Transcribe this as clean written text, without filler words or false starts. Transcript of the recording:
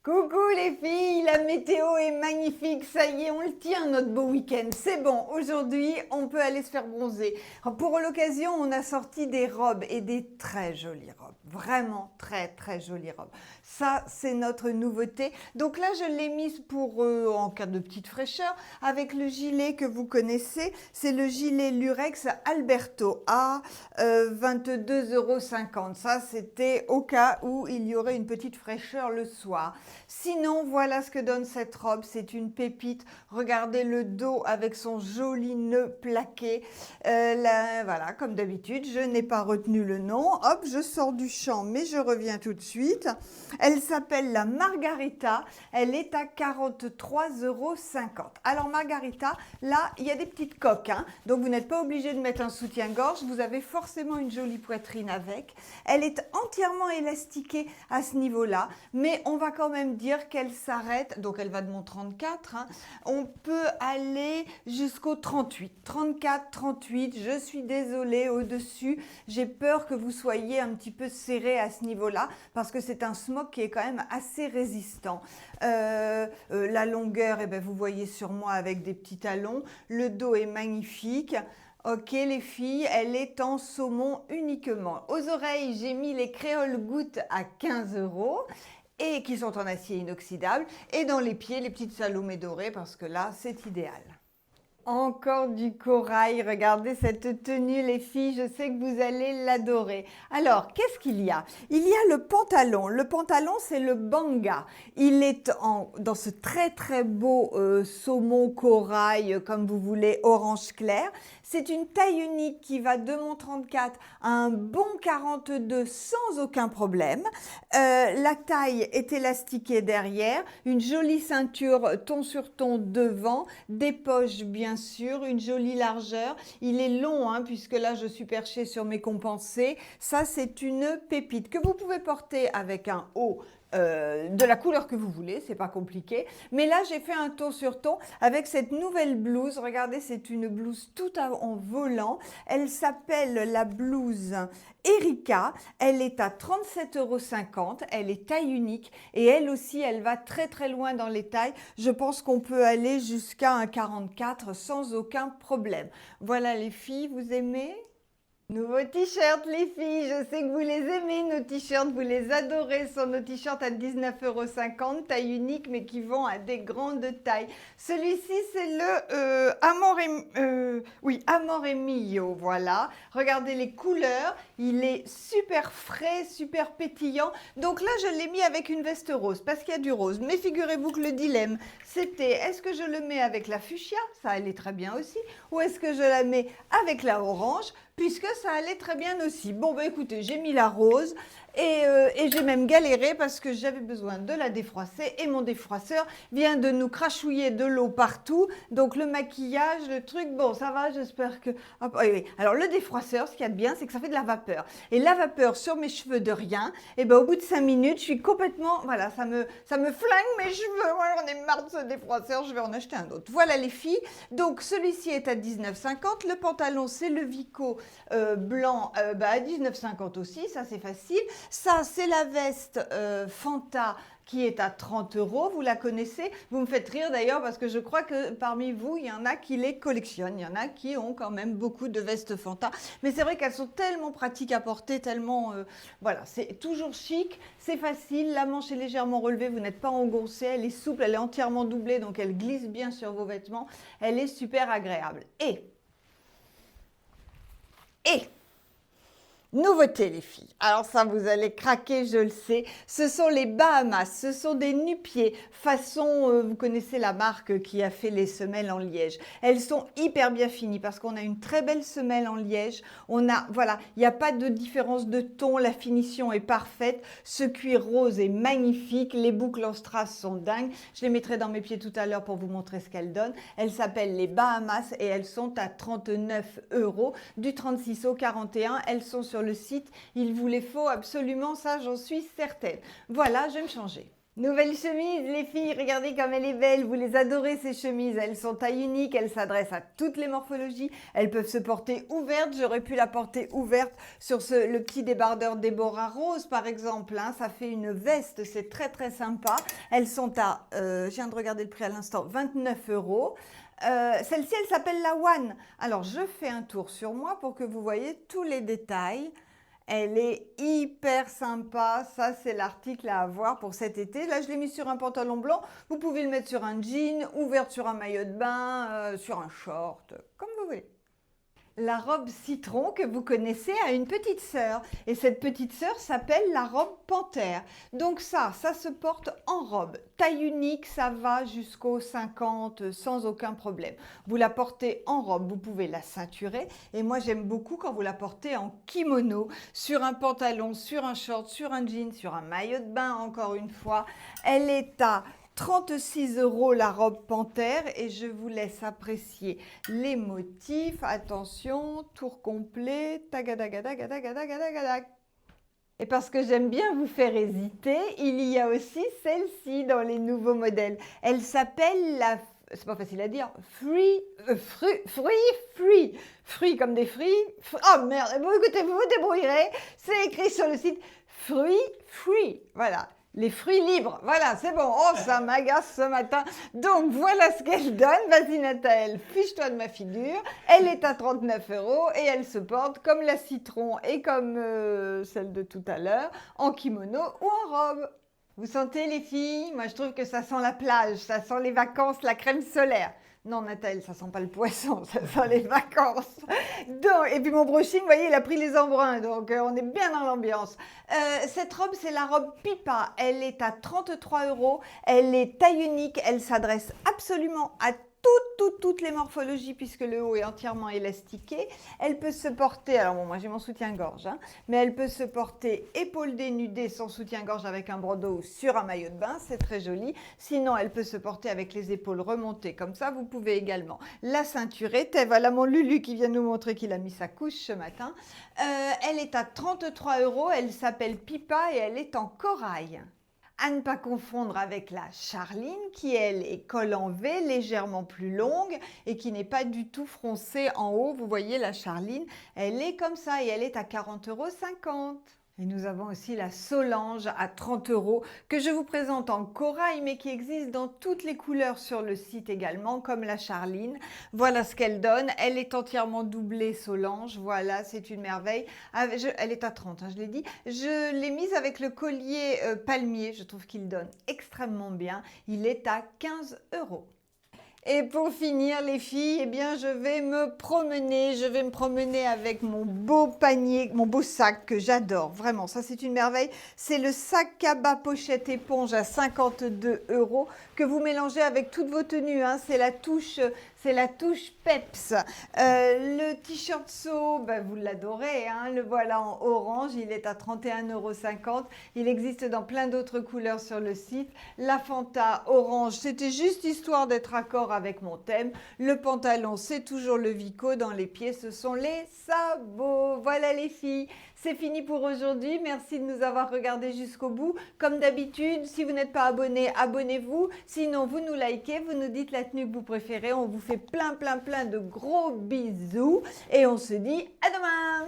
Coucou les filles, la météo est magnifique, ça y est, on le tient notre beau week-end. C'est bon, aujourd'hui on peut aller se faire bronzer. Pour l'occasion, on a sorti des robes et des très jolies robes, vraiment très jolies robes. Ça, c'est notre nouveauté. Donc là, je l'ai mise pour en cas de petite fraîcheur avec le gilet que vous connaissez. C'est le gilet Lurex Alberto à 22,50 €. Ça, c'était au cas où il y aurait une petite fraîcheur le soir. Sinon, voilà ce que donne cette robe. C'est une pépite. Regardez le dos avec son joli nœud plaqué. Voilà, comme d'habitude, je n'ai pas retenu le nom. Hop, je sors du champ, mais je reviens tout de suite. Elle s'appelle la Margarita. Elle est à 43,50 €. Alors, Margarita, là, il y a des petites coques, hein. Donc, vous n'êtes pas obligé de mettre un soutien-gorge. Vous avez forcément une jolie poitrine avec. Elle est entièrement élastiquée à ce niveau-là, mais on va quand même dire qu'elle s'arrête, donc elle va de mon 34, hein. On peut aller jusqu'au 38, 34, 38, je suis désolée au-dessus, j'ai peur que vous soyez un petit peu serré à ce niveau-là, parce que c'est un smock qui est quand même assez résistant. La longueur, eh ben, vous voyez sur moi avec des petits talons, le dos est magnifique. Ok les filles, elle est en saumon uniquement. Aux oreilles, j'ai mis les créoles gouttes à 15 € et qui sont en acier inoxydable. Et dans les pieds, les petites salomés dorées parce que là, c'est idéal. Encore du corail, regardez cette tenue les filles, je sais que vous allez l'adorer. Alors, qu'est-ce qu'il y a? Il y a le pantalon. Le pantalon, c'est le Banga. Il est dans ce très beau saumon corail, comme vous voulez, orange clair. C'est une taille unique qui va de mon 34 à un bon 42 sans aucun problème. La taille est élastiquée derrière, une jolie ceinture ton sur ton devant, des poches bien sûr, une jolie largeur. Il est long, hein, puisque là je suis perchée sur mes compensés. Ça, c'est une pépite que vous pouvez porter avec un haut de la couleur que vous voulez, c'est pas compliqué. Mais là, j'ai fait un ton sur ton avec cette nouvelle blouse. Regardez, c'est une blouse tout en volant. Elle s'appelle la blouse Erika. Elle est à 37,50 €. Elle est taille unique et elle aussi, elle va très loin dans les tailles. Je pense qu'on peut aller jusqu'à un 44 sans aucun problème. Voilà les filles, vous aimez ? Nouveaux t-shirts les filles, je sais que vous les aimez, nos t-shirts, vous les adorez, ce sont nos t-shirts à 19,50 €, taille unique mais qui vont à des grandes tailles. Celui-ci c'est le Amore Mio, voilà. Regardez les couleurs, il est super frais, super pétillant. Donc là je l'ai mis avec une veste rose parce qu'il y a du rose. Mais figurez-vous que le dilemme c'était est-ce que je le mets avec la fuchsia, ça allait très bien aussi, ou est-ce que je la mets avec la orange, puisque ça allait très bien aussi. Bon, bah écoutez, j'ai mis la rose et j'ai même galéré parce que j'avais besoin de la défroisser et mon défroisseur vient de nous crachouiller de l'eau partout. Donc le maquillage, le truc, bon, ça va, j'espère que... Hop, oui. Alors le défroisseur, ce qu'il y a de bien, c'est que ça fait de la vapeur. Et la vapeur sur mes cheveux de rien, et ben au bout de 5 minutes, je suis complètement... Voilà, ça me flingue mes cheveux. Moi, j'en ai marre de ce défroisseur, je vais en acheter un autre. Voilà les filles. Donc celui-ci est à 19,50 €. Le pantalon, c'est le Vico blanc à 19,50 € aussi, ça c'est facile. Ça c'est la veste Fanta qui est à 30 €, vous la connaissez. Vous me faites rire d'ailleurs parce que je crois que parmi vous, il y en a qui les collectionnent, il y en a qui ont quand même beaucoup de vestes Fanta. Mais c'est vrai qu'elles sont tellement pratiques à porter, tellement... voilà, c'est toujours chic, c'est facile, la manche est légèrement relevée, vous n'êtes pas engoncé, elle est souple, elle est entièrement doublée, donc elle glisse bien sur vos vêtements. Elle est super agréable. Et nouveauté les filles, alors ça vous allez craquer, je le sais, ce sont les Bahamas, ce sont des nu-pieds façon, vous connaissez la marque qui a fait les semelles en liège. Elles sont hyper bien finies parce qu'on a une très belle semelle en liège, on a, voilà, il n'y a pas de différence de ton, la finition est parfaite, ce cuir rose est magnifique, les boucles en strass sont dingues, je les mettrai dans mes pieds tout à l'heure pour vous montrer ce qu'elles donnent. Elles s'appellent les Bahamas et elles sont à 39 €, du 36 au 41, elles sont sur le site, il vous les faut absolument, ça j'en suis certaine. Voilà, je vais me changer. Nouvelle chemise, les filles, regardez comme elle est belle, vous les adorez ces chemises, elles sont taille unique, elles s'adressent à toutes les morphologies, elles peuvent se porter ouvertes, j'aurais pu la porter ouverte sur le petit débardeur Déborah Rose par exemple, hein. Ça fait une veste, c'est très très sympa, elles sont à, je viens de regarder le prix à l'instant, 29 €. Celle-ci, elle s'appelle la One. Alors, je fais un tour sur moi pour que vous voyez tous les détails. Elle est hyper sympa, ça c'est l'article à avoir pour cet été. Là je l'ai mis sur un pantalon blanc, vous pouvez le mettre sur un jean, ouverte sur un maillot de bain, sur un short, comme vous voulez. La robe citron que vous connaissez a une petite sœur et cette petite sœur s'appelle la robe panthère. Donc ça se porte en robe. Taille unique, ça va jusqu'au 50 sans aucun problème. Vous la portez en robe, vous pouvez la ceinturer et moi j'aime beaucoup quand vous la portez en kimono, sur un pantalon, sur un short, sur un jean, sur un maillot de bain encore une fois. Elle est à 36 € la robe panthère et je vous laisse apprécier les motifs. Attention, tour complet, tagadagadagadagadagadagadag. Et parce que j'aime bien vous faire hésiter, il y a aussi celle-ci dans les nouveaux modèles. Elle s'appelle la, c'est pas facile à dire, fruits comme des fruits. Oh merde, bon, écoutez, vous vous débrouillerez. C'est écrit sur le site free, voilà. Les fruits libres, voilà, c'est bon. Oh, ça m'agace ce matin. Donc, voilà ce qu'elle donne. Vas-y, Nathalie, fiche-toi de ma figure. Elle est à 39 € et elle se porte comme la citron et comme celle de tout à l'heure, en kimono ou en robe. Vous sentez, les filles? Moi, je trouve que ça sent la plage, ça sent les vacances, la crème solaire. Non, Nathalie, ça sent pas le poisson, ça sent les vacances. Donc, et puis mon brushing, vous voyez, il a pris les embruns, donc on est bien dans l'ambiance. Cette robe, c'est la robe Pipa. Elle est à 33 €. Elle est taille unique. Elle s'adresse absolument à toutes les morphologies puisque le haut est entièrement élastiqué. Elle peut se porter, alors bon, moi j'ai mon soutien-gorge, hein, mais elle peut se porter épaules dénudées sans soutien-gorge avec un bandeau sur un maillot de bain, c'est très joli. Sinon, elle peut se porter avec les épaules remontées comme ça. Vous pouvez également la ceinturer. Voilà mon Lulu qui vient nous montrer qu'il a mis sa couche ce matin. Elle est à 33 €. Elle s'appelle Pipa et elle est en corail. À ne pas confondre avec la Charline qui, elle, est col en V, légèrement plus longue et qui n'est pas du tout froncée en haut. Vous voyez, la Charline, elle est comme ça et elle est à 40,50 €. Et nous avons aussi la Solange à 30 € que je vous présente en corail mais qui existe dans toutes les couleurs sur le site également comme la Charline. Voilà ce qu'elle donne. Elle est entièrement doublée Solange. Voilà, c'est une merveille. Elle est à 30, hein, je l'ai dit. Je l'ai mise avec le collier palmier. Je trouve qu'il donne extrêmement bien. Il est à 15 €. Et pour finir, les filles, eh bien, je vais me promener. Je vais me promener avec mon beau panier, mon beau sac que j'adore. Vraiment, ça, c'est une merveille. C'est le sac Kaba pochette éponge à 52 € que vous mélangez avec toutes vos tenues, hein. C'est la touche peps. Le t-shirt So, ben, vous l'adorez, hein. Le voilà en orange. Il est à 31,50 €. Il existe dans plein d'autres couleurs sur le site. La Fanta orange, c'était juste histoire d'être accord avec mon thème. Le pantalon, c'est toujours le Vico. Dans les pieds, ce sont les sabots. Voilà les filles, c'est fini pour aujourd'hui. Merci de nous avoir regardés jusqu'au bout. Comme d'habitude, si vous n'êtes pas abonné, abonnez-vous. Sinon, vous nous likez, vous nous dites la tenue que vous préférez. On vous fait plein de gros bisous et on se dit à demain.